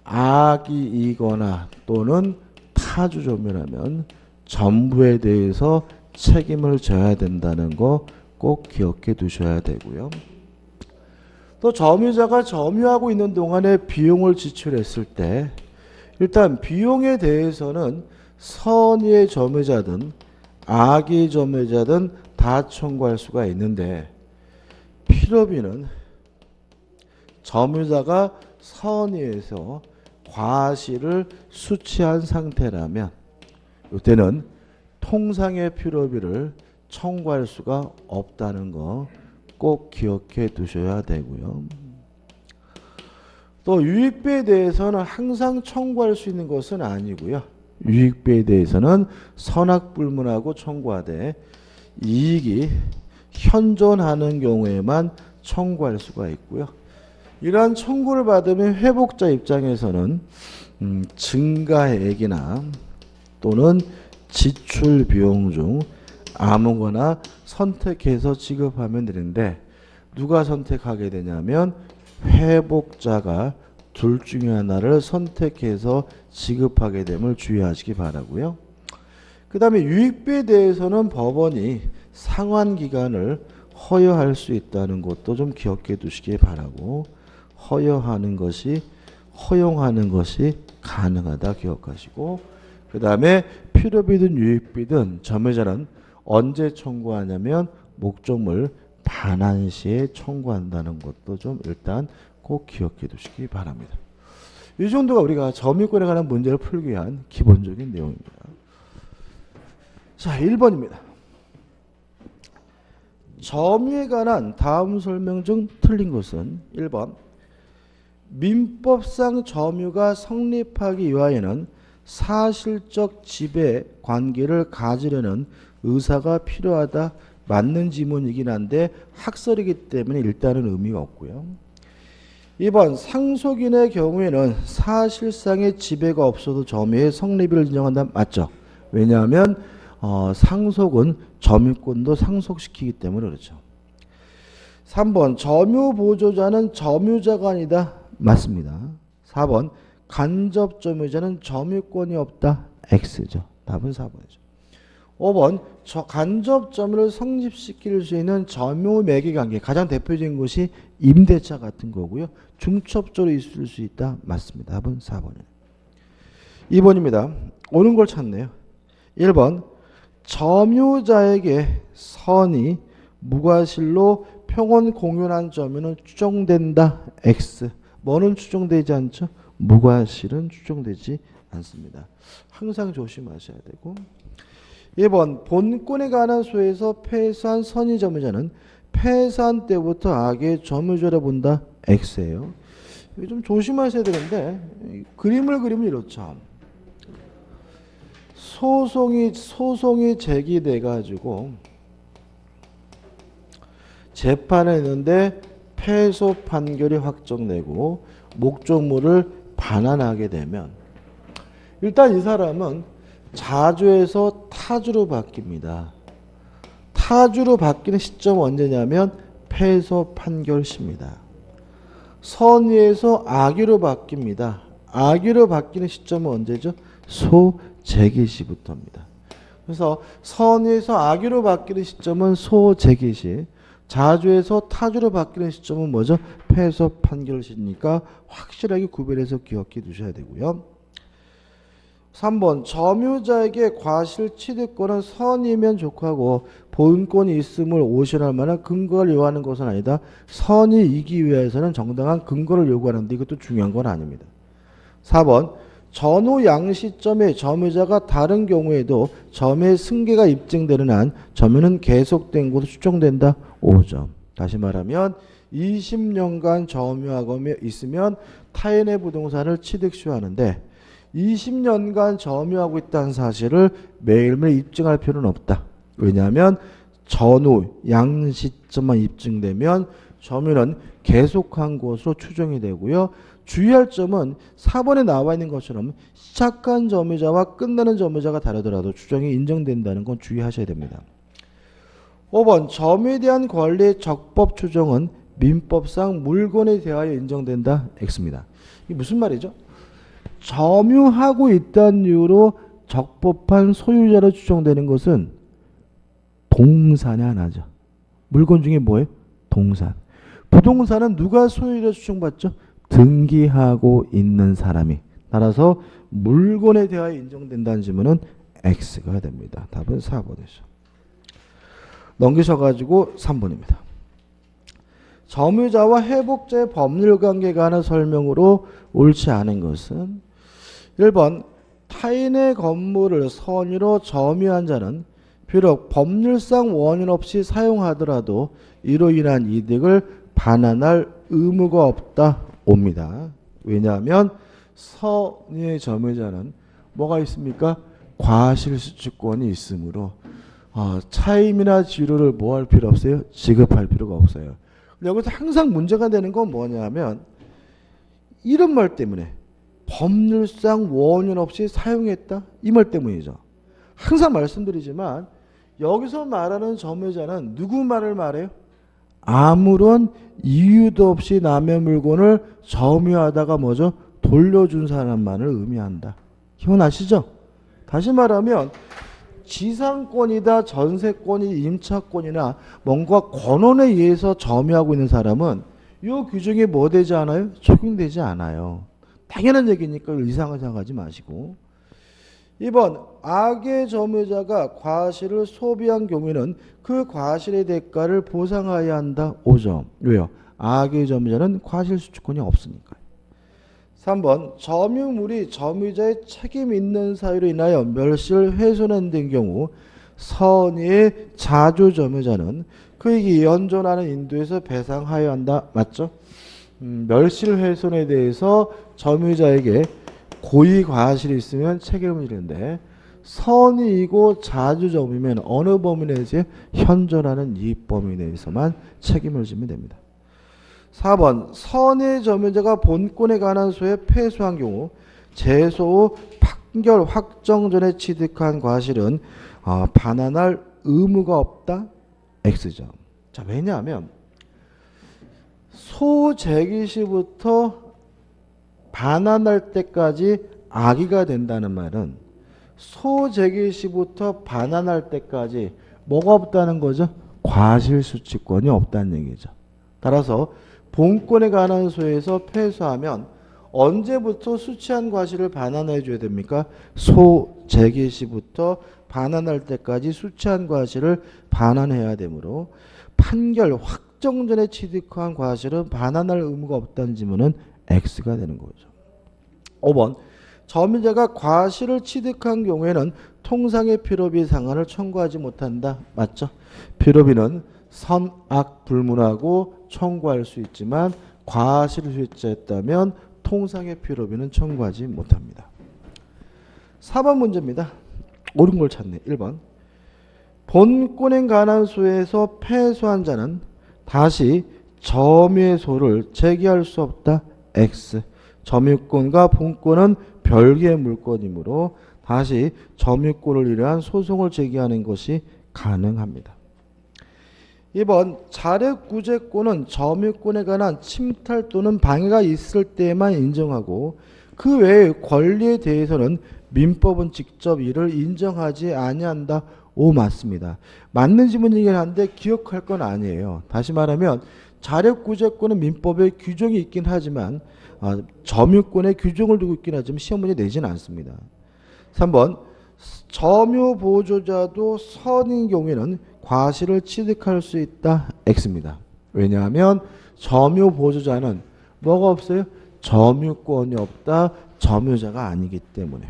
악의이거나 또는 타주점유라면 전부에 대해서 책임을 져야 된다는 거 꼭 기억해 두셔야 되고요. 또 점유자가 점유하고 있는 동안에 비용을 지출했을 때 일단 비용에 대해서는 선의의 점유자든 악의 점유자든 다 청구할 수가 있는데 필요비는 점유자가 선의에서 과실을 수취한 상태라면 이때는 통상의 필요비를 청구할 수가 없다는 거 꼭 기억해 두셔야 되고요. 또 유익비에 대해서는 항상 청구할 수 있는 것은 아니고요. 유익비에 대해서는 선악불문하고 청구하되 이익이 현존하는 경우에만 청구할 수가 있고요. 이러한 청구를 받으면 회복자 입장에서는 증가액이나 또는 지출 비용 중 아무거나 선택해서 지급하면 되는데 누가 선택하게 되냐면 회복자가 둘 중에 하나를 선택해서 지급하게 됨을 주의하시기 바라고요. 그 다음에 유익비에 대해서는 법원이 상환기간을 허용할 수 있다는 것도 좀 기억해 두시기 바라고 허용하는 것이 가능하다 기억하시고 그 다음에 필요비든 유익비든 점유자는 언제 청구하냐면 목적물 반환 시에 청구한다는 것도 좀 일단 꼭 기억해 두시기 바랍니다. 이 정도가 우리가 점유권에 관한 문제를 풀기 위한 기본적인 내용입니다. 자, 1번입니다. 점유에 관한 다음 설명 중 틀린 것은 1번 민법상 점유가 성립하기 위하여는 사실적 지배 관계를 가지려는 의사가 필요하다. 맞는 지문이긴 한데 학설이기 때문에 일단은 의미가 없고요. 2번 상속인의 경우에는 사실상의 지배가 없어도 점유의 성립을 인정한다. 맞죠? 왜냐하면 상속은 점유권도 상속시키기 때문에 그렇죠. 3번 점유 보조자는 점유자가 아니다. 맞습니다. 4번 간접 점유자는 점유권이 없다. X죠. 답은 4번이죠. 5번 간접 점유를 성립시킬 수 있는 점유 매개 관계 가장 대표적인 것이 임대차 같은 거고요. 중첩적으로 있을 수 있다. 맞습니다. 답은 4번이에요. 2번입니다. 옳은 걸 찾네요. 1번 점유자에게 선이 무과실로 평온 공유한 점유는 추정된다. X. 뭐는 추정되지 않죠? 무과실은 추정되지 않습니다. 항상 조심하셔야 되고 2번 본권에 관한 소에서 패소한 선의 점유자는 패소한 때부터 악의 점유자라 본다. X예요. 이거 좀 조심하셔야 되는데 그림을 그리면 이렇죠. 소송이 제기돼 가지고 재판에 있는데 패소 판결이 확정되고 목적물을 반환하게 되면 일단 이 사람은 자주에서 타주로 바뀝니다. 타주로 바뀌는 시점은 언제냐면 패소 판결 시입니다. 선의에서 악의로 바뀝니다. 악의로 바뀌는 시점은 언제죠? 소재기시부터입니다. 그래서 선의에서 악의로 바뀌는 시점은 소재기시, 자주에서 타주로 바뀌는 시점은 뭐죠? 패소 판결시니까 확실하게 구별해서 기억해 두셔야 되고요. 3번 점유자에게 과실 취득권은 선이면 족하고 본권이 있음을 오신할 만한 근거를 요하는 것은 아니다. 선이 이기 위해서는 정당한 근거를 요구하는데 이것도 중요한 건 아닙니다. 4번 전후 양시점에 점유자가 다른 경우에도 점의 승계가 입증되는 한 점유는 계속된 것으로 추정된다. 5점. 다시 말하면 20년간 점유하고 있으면 타인의 부동산을 취득시효하는데 20년간 점유하고 있다는 사실을 매일매일 입증할 필요는 없다. 왜냐하면 전후 양시점만 입증되면 점유는 계속한 것으로 추정이 되고요. 주의할 점은 4번에 나와 있는 것처럼 시작한 점유자와 끝나는 점유자가 다르더라도 추정이 인정된다는 건 주의하셔야 됩니다. 5번 점유에 대한 권리의 적법 추정은 민법상 물건에 대하여 인정된다. X입니다. 이게 무슨 말이죠? 점유하고 있다는 이유로 적법한 소유자로 추정되는 것은 동산이 하나죠. 물건 중에 뭐예요? 동산. 부동산은 누가 소유자 추정받죠? 등기하고 있는 사람이. 따라서 물건에 대하여 인정된다는 질문은 X가 됩니다. 답은 4번이죠. 넘기셔가지고 3번입니다. 점유자와 회복자의 법률관계에 관한 설명으로 옳지 않은 것은 1번 타인의 건물을 선의로 점유한 자는 비록 법률상 원인 없이 사용하더라도 이로 인한 이득을 반환할 의무가 없다. 옵니다. 왜냐하면 선의의 점유자는 뭐가 있습니까? 과실수취권이 있으므로 차임이나 지료를 뭐 할 필요 없어요? 지급할 필요가 없어요. 여기서 항상 문제가 되는 건 뭐냐면 이런 말 때문에 법률상 원인 없이 사용했다? 이 말 때문이죠. 항상 말씀드리지만 여기서 말하는 점유자는 누구 말을 말해요? 아무런 이유도 없이 남의 물건을 점유하다가 뭐죠? 돌려준 사람만을 의미한다. 기억나시죠? 다시 말하면 지상권이다 전세권이 임차권이나 뭔가 권원에 의해서 점유하고 있는 사람은 이 규정에 뭐 되지 않아요? 적용되지 않아요. 당연한 얘기니까 이상하게 생각하지 마시고. 2번 악의 점유자가 과실을 소비한 경우에는 그 과실의 대가를 보상하여야 한다. 5점. 왜요? 악의 점유자는 과실수취권이 없으니까요. 3번 점유물이 점유자의 책임 있는 사유로 인하여 멸실 훼손된 경우 선의의 자주 점유자는 그에게 연존하는 인도에서 배상하여야 한다. 맞죠? 멸실 훼손에 대해서 점유자에게 고의 과실이 있으면 책임을 지는데 선의이고 자주점이면 어느 범위 내에서 현존하는 이 범위 내에서만 책임을 지면 됩니다. 4번 선의 점유자가 본권에 관한 소에 패소한 경우 제소 후 판결 확정 전에 취득한 과실은 반환할 의무가 없다. X점. 자, 왜냐하면 소재기 시부터 반환할 때까지 악의가 된다는 말은 소재기 시부터 반환할 때까지 뭐가 없다는 거죠? 과실수취권이 없다는 얘기죠. 따라서 본권에 관한 소에서 패소하면 언제부터 수취한 과실을 반환해 줘야 됩니까? 소재기 시부터 반환할 때까지 수취한 과실을 반환해야 되므로 판결 확정 전에 취득한 과실은 반환할 의무가 없다는 지문은 X가 되는 거죠. 5번 점유자가 과실을 취득한 경우에는 통상의 필요비 상환을 청구하지 못한다. 맞죠? 필요비는 선악 불문하고 청구할 수 있지만 과실을 훼손했다면 통상의 필요비는 청구하지 못합니다. 4번 문제입니다. 옳은 걸 찾네. 1번 본권에 관한 소에서 패소한 자는 다시 점유의 소를 제기할 수 없다. X. 점유권과 본권은 별개의 물건이므로 다시 점유권을 위한 소송을 제기하는 것이 가능합니다. 2번 자력구제권은 점유권에 관한 침탈 또는 방해가 있을 때만 인정하고 그 외의 권리에 대해서는 민법은 직접 이를 인정하지 아니한다. 오, 맞습니다. 맞는 지문이긴 한데 기억할 건 아니에요. 다시 말하면 자력구제권은 민법에 규정이 있긴 하지만 점유권에 규정을 두고 있긴 하지만 시험 문제 내지는 않습니다. 3번 점유보조자도 선인 경우에는 과실을 취득할 수 있다. X입니다. 왜냐하면 점유보조자는 뭐가 없어요? 점유권이 없다. 점유자가 아니기 때문에.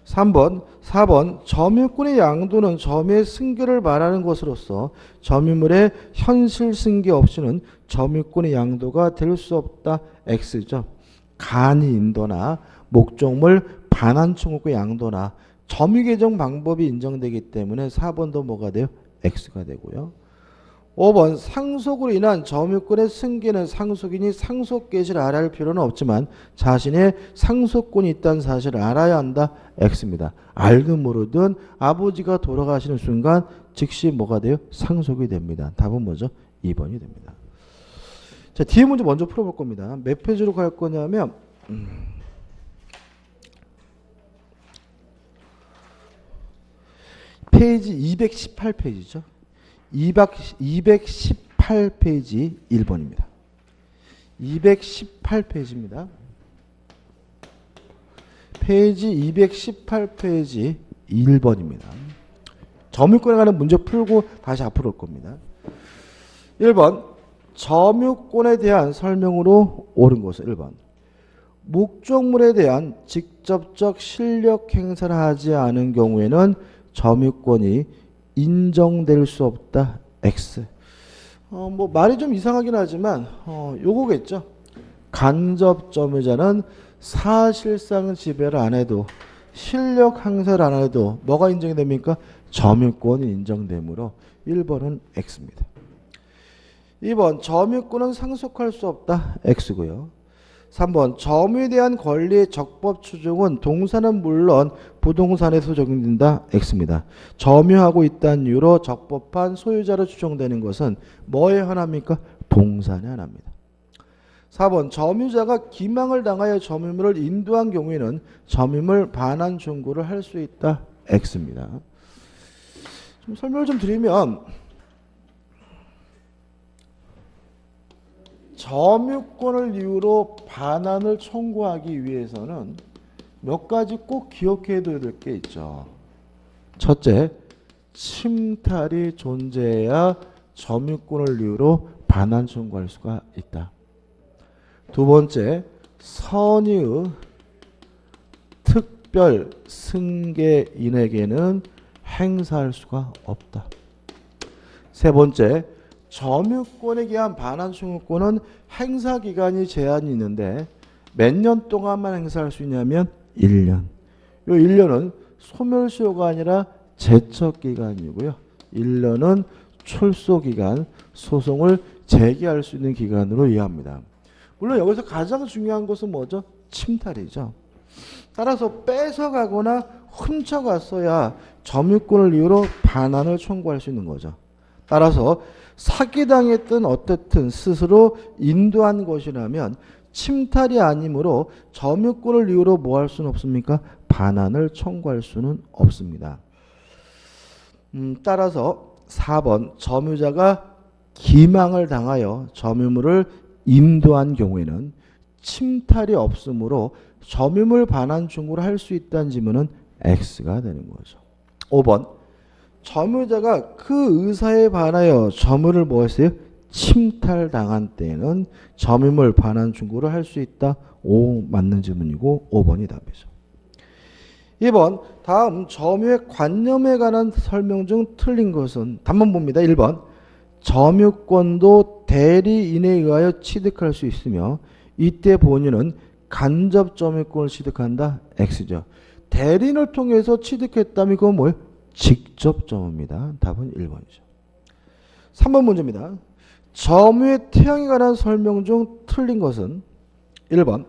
4번 점유권의 양도는 점유의 승계를 말하는 것으로서 점유물의 현실 승계 없이는 점유권의 양도가 될 수 없다. X죠. 간이 인도나 목적물 반환 청구권 양도나 점유 개정 방법이 인정되기 때문에 4번도 뭐가 돼요? X가 되고요. 5번 상속으로 인한 점유권의 승계는 상속인이 상속 개시를 알아야 할 필요는 없지만 자신의 상속권이 있다는 사실을 알아야 한다. X입니다. 알든 모르든 아버지가 돌아가시는 순간 즉시 뭐가 돼요? 상속이 됩니다. 답은 뭐죠? 2번이 됩니다. 자, 뒤에 문제 먼저 풀어볼 겁니다. 몇 페이지로 갈 거냐면 페이지 218페이지죠. 218페이지 1번입니다. 218페이지입니다. 페이지 218페이지 1번입니다. 점유권에 관한 문제 풀고 다시 앞으로 올 겁니다. 1번 점유권에 대한 설명으로 옳은 것은 1번 목적물에 대한 직접적 실력 행사를 하지 않은 경우에는 점유권이 인정될 수 없다. X. 뭐 말이 좀 이상하긴 하지만 요거겠죠. 간접 점유자는 사실상 지배를 안 해도 실력 행사를 안 해도 뭐가 인정이 됩니까? 점유권이 인정되므로 1번은 X입니다. 2번 점유권은 상속할 수 없다. X고요. 3번 점유에 대한 권리의 적법 추종은 동사는 물론 부동산에서 적용된다. X입니다. 점유하고 있다는 이유로 적법한 소유자로 추정되는 것은 뭐에 하나입니까? 동산에 하나입니다. 4번 점유자가 기망을 당하여 점유물을 인도한 경우에는 점유물 반환 청구를 할 수 있다. X입니다. 좀 설명을 좀 드리면 점유권을 이유로 반환을 청구하기 위해서는 몇 가지 꼭 기억해 둬야 될 게 있죠. 첫째, 침탈이 존재해야 점유권을 이유로 반환 청구할 수가 있다. 두 번째, 선의의 특별 승계인에게는 행사할 수가 없다. 세 번째, 점유권에 대한 반환 청구권은 행사 기간이 제한이 있는데 몇 년 동안만 행사할 수 있냐면 1년. 이 1년은 소멸시효가 아니라 제척 기간이고요. 1년은 출소 기간, 소송을 제기할 수 있는 기간으로 이해합니다. 물론 여기서 가장 중요한 것은 뭐죠? 침탈이죠. 따라서 뺏어가거나 훔쳐갔어야 점유권을 이유로 반환을 청구할 수 있는 거죠. 따라서 사기당했든 어쨌든 스스로 인도한 것이라면 침탈이 아니므로 점유권을 이유로 뭐 할 수는 없습니까? 반환을 청구할 수는 없습니다. 따라서 4번 점유자가 기망을 당하여 점유물을 인도한 경우에는 침탈이 없으므로 점유물 반환 청구를 할 수 있다는 지문은 X가 되는 거죠. 5번 점유자가 그 의사에 반하여 점유를 뭐 했어요? 침탈당한 때에는 점유물 반환 청구를 할 수 있다. O 맞는 지문이고 5번이 답이죠. 2번 다음 점유의 관념에 관한 설명 중 틀린 것은 답만 봅니다. 1번 점유권도 대리인에 의하여 취득할 수 있으며 이때 본인은 간접 점유권을 취득한다. X죠. 대리인을 통해서 취득했다면 그건 뭐예요? 직접 점유입니다. 답은 1번이죠. 3번 문제입니다. 점유의 태형에 관한 설명 중 틀린 것은 1번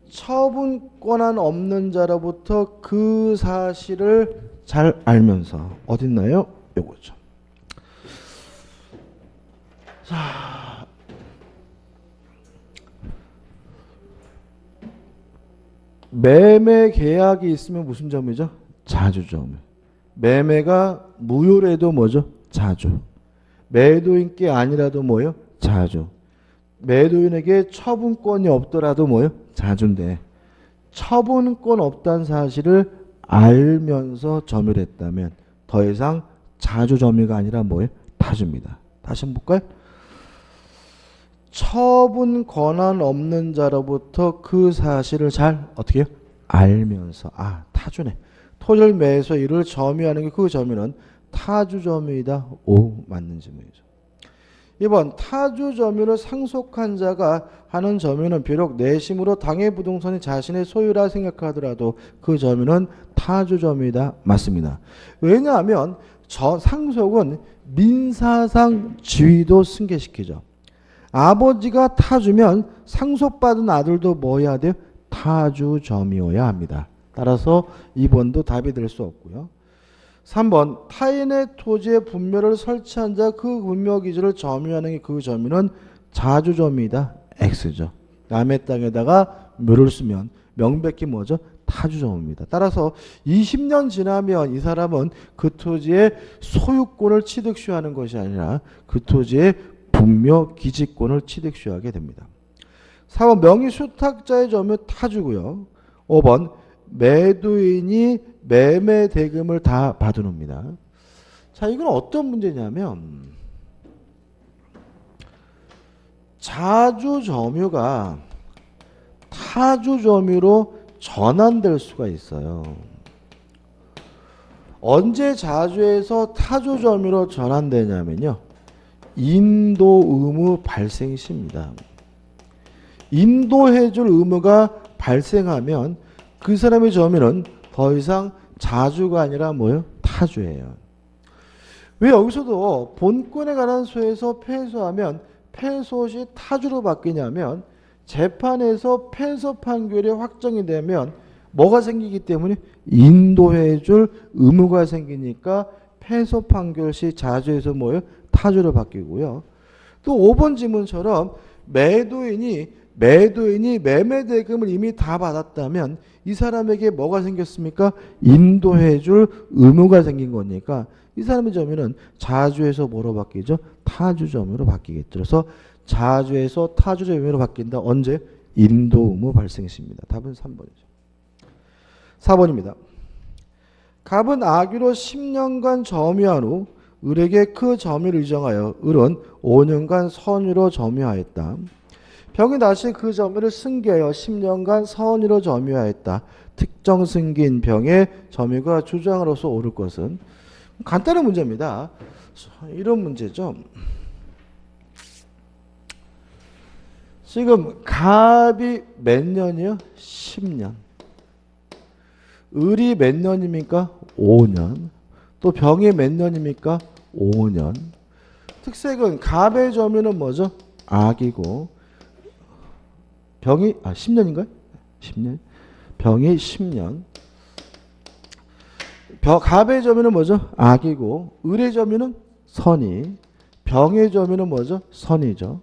처분 권한 없는 자로부터 그 사실을 잘 알면서 어딨나요? 요거죠. 매매 계약이 있으면 무슨 점이죠? 자주점. 매매가 무효래도 뭐죠? 자주. 매도인께 아니라도 뭐요? 자주. 매도인에게 처분권이 없더라도 뭐요? 자주인데 처분권 없다는 사실을 알면서 점유했다면 더 이상 자주 점유가 아니라 뭐예요? 타주입니다. 다시 한번 볼까요? 처분 권한 없는 자로부터 그 사실을 잘 어떻게 해요? 알면서 타주네. 토지를 매수해서 이를 점유하는 게 그 점유는 타주 점유이다. 오, 맞는 질문이죠. 2번 타주 점유를 상속한 자가 하는 점유는 비록 내심으로 당해 부동산이 자신의 소유라 생각하더라도 그 점유는 타주 점유이다. 맞습니다. 왜냐하면 상속은 민사상 지위도 승계시키죠. 아버지가 타주면 상속받은 아들도 뭐 해야 돼요? 타주 점유여야 합니다. 따라서 2번도 답이 될 수 없고요. 3번 타인의 토지에 분묘를 설치한 자 그 분묘 기지를 점유하는 게 그 점유는 자주 점유이다. X죠. 남의 땅에다가 묘를 쓰면 명백히 뭐죠? 타주 점유입니다. 따라서 20년 지나면 이 사람은 그 토지의 소유권을 취득시하는 것이 아니라 그 토지의 분묘 기지권을 취득시하게 됩니다. 4번 명의 수탁자의 점유 타주고요. 5번 매도인이 매매 대금을 다 받아놓습니다. 자, 이건 어떤 문제냐면 자주 점유가 타주 점유로 전환될 수가 있어요. 언제 자주에서 타주 점유로 전환되냐면요. 인도 의무 발생 시입니다. 인도해줄 의무가 발생하면 그 사람의 점유는 더 이상 자주가 아니라 뭐예요? 타주예요. 왜 여기서도 본권에 관한 소에서 패소하면 패소 시 타주로 바뀌냐면 재판에서 패소 판결이 확정이 되면 뭐가 생기기 때문에 인도해줄 의무가 생기니까 패소 판결 시 자주에서 뭐예요? 타주로 바뀌고요. 또 5번 지문처럼 매도인이 매매 대금을 이미 다 받았다면 이 사람에게 뭐가 생겼습니까? 인도해줄 의무가 생긴 거니까 이 사람의 점유는 자주에서 뭐로 바뀌죠? 타주 점유로 바뀌겠죠. 그래서 자주에서 타주 점유로 바뀐다. 언제? 인도 의무 발생 시입니다. 답은 3번이죠. 4번입니다. 갑은 악유로 10년간 점유한 후 을에게 그 점유를 유정하여 을은 5년간 선유로 점유하였다. 병이 다시 그 점유를 승계하여 10년간 선유로 점유하였다. 특정 승기인 병의 점유가 주장으로서 옳을 것은 간단한 문제입니다. 이런 문제죠. 지금 갑이 몇 년이요? 10년. 을이 몇 년입니까? 5년. 또 병이 몇 년입니까? 5년. 특색은 갑의 점유는 뭐죠? 악이고 병이 10년인가요? 10년. 병이 10년. 갑의 점유는 뭐죠? 악이고 을의 점유는 선이. 병의 점유는 뭐죠? 선이죠.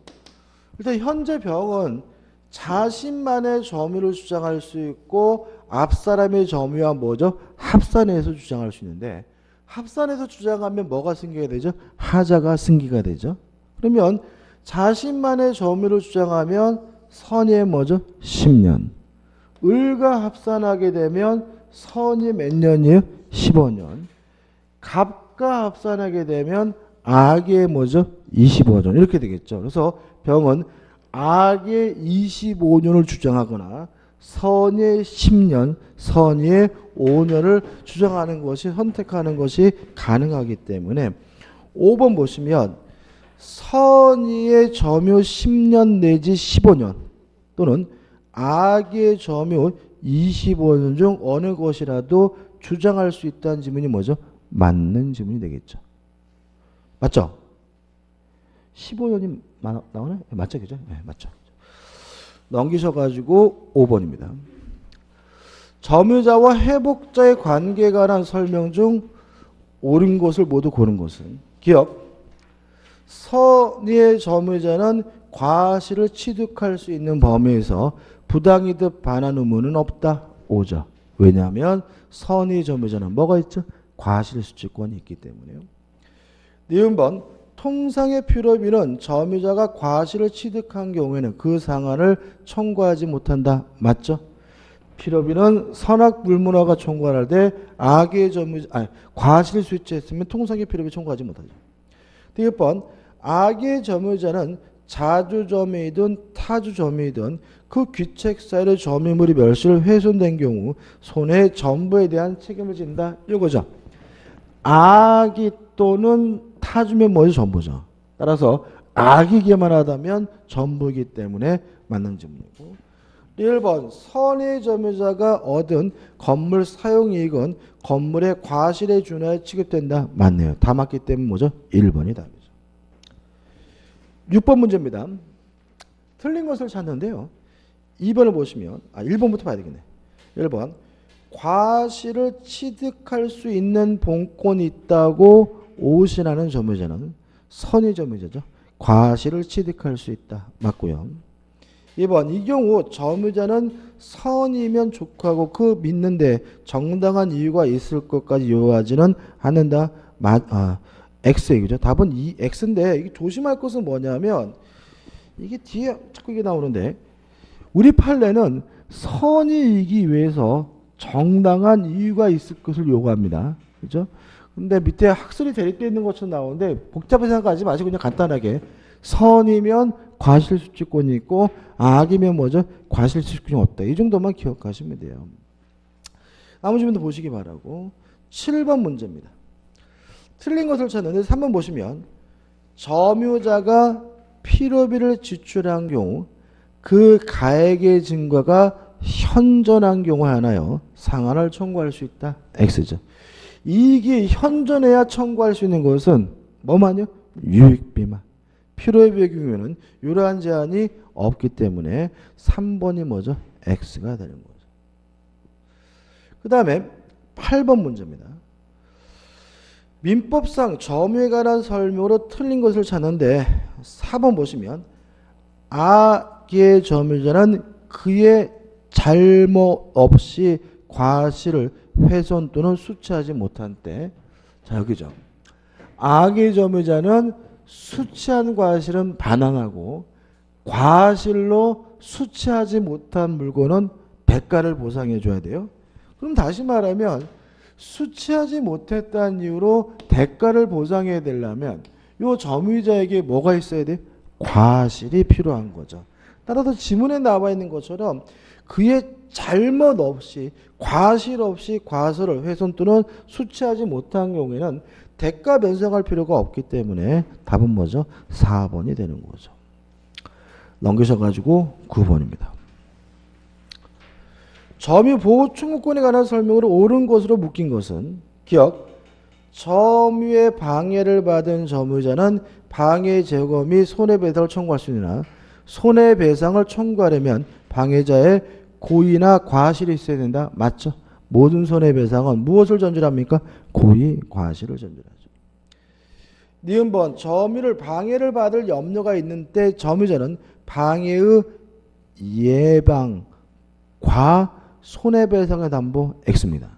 일단 현재 병은 자신만의 점유를 주장할 수 있고 앞사람의 점유와 뭐죠? 합산해서 주장할 수 있는데 합산해서 주장하면 뭐가 승계가 되죠? 하자가 승계가 되죠. 그러면 자신만의 점유를 주장하면 선이 뭐죠? 10년. 을과 합산하게 되면 선이 몇 년이에요? 15년. 갑과 합산하게 되면 악의 뭐죠? 25년. 이렇게 되겠죠. 그래서 병은 악의 25년을 주장하거나 선의 10년, 선의 5년을 주장하는 것이 선택하는 것이 가능하기 때문에 5번 보시면 선의의 점유 10년 내지 15년 또는 악의 점유 25년 중 어느 것이라도 주장할 수 있다는 지문이 뭐죠? 맞는 지문이 되겠죠. 맞죠? 15년이 나오네? 맞죠? 그죠? 네, 맞죠. 넘기셔가지고 5번입니다. 점유자와 회복자의 관계에 관한 설명 중 옳은 것을 모두 고른 것은 기억. 선의의 점유자는 과실을 취득할 수 있는 범위에서 부당이득 반환 의무는 없다. 5죠. 왜냐하면 선의 점유자는 뭐가 있죠? 과실 수취권이 있기 때문에요. 니은 번 통상의 필요비는 점유자가 과실을 취득한 경우에는 그 상한을 청구하지 못한다. 맞죠? 필요비는 선악불문화가 청구할 때 악의 점유자 과실을 수취했으면 통상의 필요비 청구하지 못하죠. 니은 번 악의 점유자는 자주점유이든 타주점유이든 그 귀책 사유의 점유물이 멸실 훼손된 경우 손해 전부에 대한 책임을 진다. 이거죠. 악이 또는 타주면 뭐죠? 전부죠. 따라서 악이기만 하다면 전부이기 때문에 맞는 질문이고 1번 선의 점유자가 얻은 건물 사용이익은 건물의 과실에 준하여 취급된다. 맞네요. 다 맞기 때문에 뭐죠? 1번이 답이죠. 6번 문제입니다. 틀린 것을 찾는데요. 2번을 보시면 1번부터 봐야 되겠네. 1번 과실을 취득할 수 있는 본권이 있다고 오신하는 점유자는 선의 점유자죠. 과실을 취득할 수 있다. 맞고요. 2번 이 경우 점유자는 선이면 족하고 그 믿는데 정당한 이유가 있을 것까지 요하지는 않는다. X 얘기죠. 답은 이 X인데 이게 조심할 것은 뭐냐면 이게 뒤에 자꾸 이게 나오는데 우리 판례는 선이이기 위해서 정당한 이유가 있을 것을 요구합니다. 그죠? 근데 밑에 학설이 대립되어 있는 것처럼 나오는데 복잡하게 생각하지 마시고 그냥 간단하게 선이면 과실수취권이 있고 악이면 뭐죠? 과실수취권이 없다. 이 정도만 기억하시면 돼요. 나머지 문제 보시기 바라고 7번 문제입니다. 틀린 것을 찾는데 3번 보시면 점유자가 필요비를 지출한 경우 그 가액의 증거가 현존한 경우에 하나요 상한을 청구할 수 있다. X죠. 이익이 현존해야 청구할 수 있는 것은 뭐만요? 유익비만. 필요비의 경우에는 이러한 제한이 없기 때문에 3번이 뭐죠? X가 되는 거죠. 그 다음에 8번 문제입니다. 민법상 점유에 관한 설명으로 틀린 것을 찾는데 4번 보시면 악의 점유자는 그의 잘못 없이 과실을 훼손 또는 수취하지 못한 때 자 여기죠. 악의 점유자는 수취한 과실은 반환하고 과실로 수취하지 못한 물건은 대가를 보상해 줘야 돼요. 그럼 다시 말하면 수취하지 못했다는 이유로 대가를 보상해야 되려면 이 점유자에게 뭐가 있어야 돼? 과실이 필요한 거죠. 따라서 지문에 나와 있는 것처럼 그의 잘못 없이 과실 없이 과실을 훼손 또는 수취하지 못한 경우에는 대가 변상할 필요가 없기 때문에 답은 뭐죠? 4번이 되는 거죠. 넘기셔가지고 9번입니다. 점유 보호 청구권에 관한 설명으로 옳은 것으로 묶인 것은 기억 점유의 방해를 받은 점유자는 방해 제거 및 손해배상을 청구할 수 있으나 손해배상을 청구하려면 방해자의 고의나 과실이 있어야 된다. 맞죠? 모든 손해배상은 무엇을 전제합니까? 고의, 과실을 전제하죠. 니은번 점유를 방해를 받을 염려가 있는 때 점유자는 방해의 예방과 손해배상의 담보 X입니다.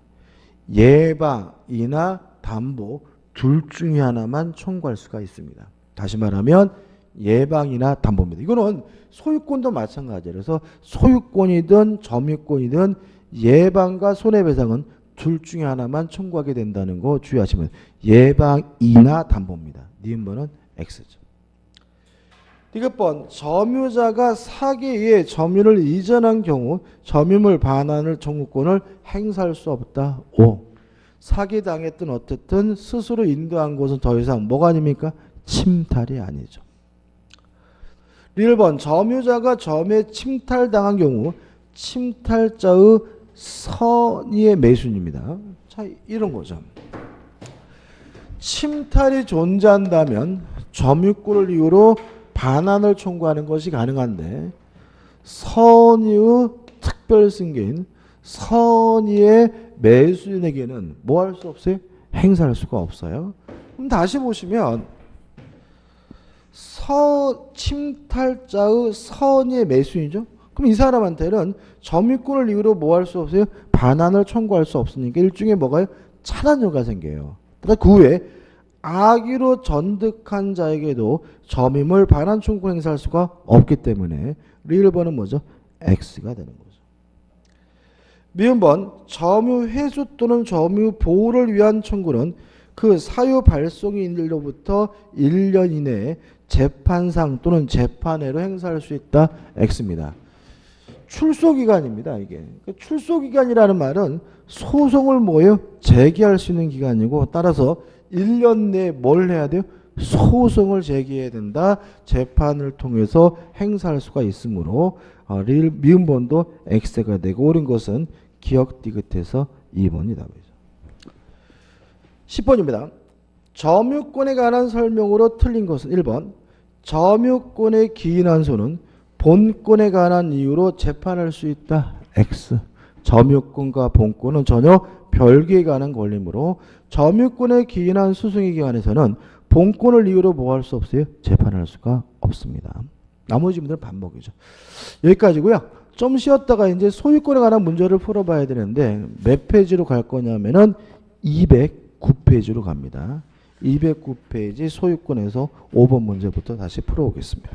예방이나 담보 둘 중에 하나만 청구할 수가 있습니다. 다시 말하면 예방이나 담보입니다. 이거는 소유권도 마찬가지예요. 그래서 소유권이든 점유권이든 예방과 손해배상은 둘 중에 하나만 청구하게 된다는 거 주의하시면 예방이나 담보입니다. 니은번은 X죠. 디귿번 점유자가 사기에 의해 점유를 이전한 경우 점유물 반환을 청구권을 행사할 수 없다. 5. 사기당했든 어쨌든 스스로 인도한 것은 더 이상 뭐가 아닙니까? 침탈이 아니죠. 1번 점유자가 점유에 침탈당한 경우 침탈자의 선의의 매수입니다. 자, 이런 거죠. 침탈이 존재한다면 점유권을 이유로 반환을 청구하는 것이 가능한데 선의의 특별 승계인 선의의 매수인에게는 뭐 할 수 없어요? 행사할 수가 없어요. 그럼 다시 보시면 침탈자의 선의 매수인이죠. 그럼 이 사람한테는 점유권을 이유로 뭐 할 수 없어요? 반환을 청구할 수 없으니까 일종의 뭐가요? 차단료가 생겨요. 그 후에 악의로 전득한 자에게도 점유물 반환 청구 행사할 수가 없기 때문에 리을번은 뭐죠? X가 되는 거죠. 미음번 점유 회수 또는 점유 보호를 위한 청구는 그 사유 발송일로부터 1년 이내에 재판상 또는 재판회로 행사할 수 있다. X입니다. 출소기간입니다. 이게. 출소기간이라는 말은 소송을 뭐예요? 제기할 수 있는 기간이고 따라서 1년 내에 뭘 해야 돼요? 소송을 제기해야 된다. 재판을 통해서 행사할 수가 있으므로 미음번도 X가 되고 옳은 것은 기억 디귿해서 2번이 답이죠. 10번입니다. 점유권에 관한 설명으로 틀린 것은 1번 점유권의 기인환소는 본권에 관한 이유로 재판할 수 있다. X. 점유권과 본권은 전혀 별개에 관한 권리이므로 점유권의 기인한 수승에 관해서는 본권을 이유로 뭐 할 수 없어요? 재판할 수가 없습니다. 나머지 문제는 반복이죠. 여기까지고요. 좀 쉬었다가 이제 소유권에 관한 문제를 풀어봐야 되는데 몇 페이지로 갈 거냐면은 209페이지로 갑니다. 209페이지 소유권에서 5번 문제부터 다시 풀어오겠습니다.